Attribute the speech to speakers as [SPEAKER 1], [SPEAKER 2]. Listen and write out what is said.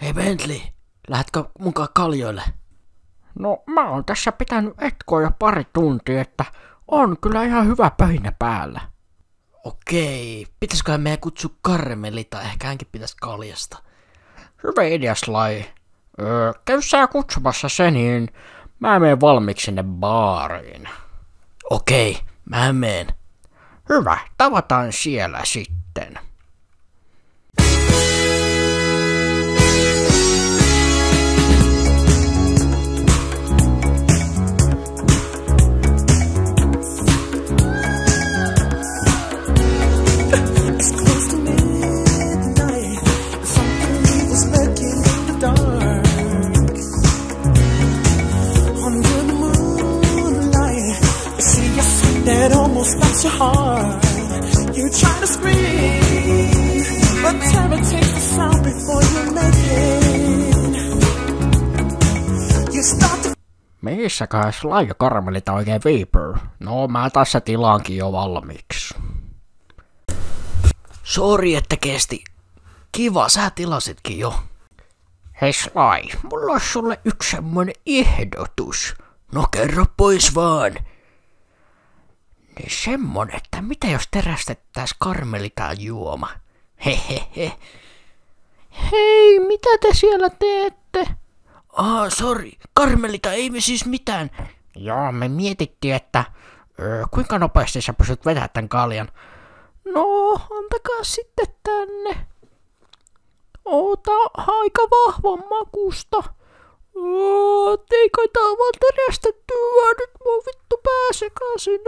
[SPEAKER 1] Hei Bentley, lähdetkö mukaan kaljoille?
[SPEAKER 2] No mä oon tässä pitänyt etkoa jo pari tuntia, että on kyllä ihan hyvä pöhinä päällä.
[SPEAKER 1] Okei, pitäisiköhän meidän kutsua Karmeli tai ehkä hänkin pitäisi kaljasta?
[SPEAKER 2] Hyvä idea, Sly. Käy sä kutsumassa se, niin mä menen valmiiksi sinne baariin.
[SPEAKER 1] Okei, mä menen.
[SPEAKER 2] Hyvä, tavataan siellä sitten.
[SPEAKER 3] That almost stops your heart. You try to scream, but terror takes the sound before you make it. You start to...
[SPEAKER 2] Missäköhän Sly ja Karmelita oikein viipyy? No mä tässä tilaankin jo valmiiksi.
[SPEAKER 1] Sori, että kesti. Kiva, sä tilasitkin jo.
[SPEAKER 2] Hei Sly, mulla on sulle yksi semmonen ehdotus.
[SPEAKER 1] No kerro pois vaan.
[SPEAKER 2] Niin semmonen, että mitä jos terästettäis Karmelitaan juoma?
[SPEAKER 1] Hehehe.
[SPEAKER 2] Hei, mitä te siellä teette?
[SPEAKER 1] Sori, Karmelita, ei me siis mitään.
[SPEAKER 2] Joo, me mietittiin, että kuinka nopeasti sä pystyt vetämään tän kaljan. No, antakaa sitten tänne. Ota aika vahvan makusta. Ei kai tää vaan terästettyä, nyt mun vittu pää sekaisin.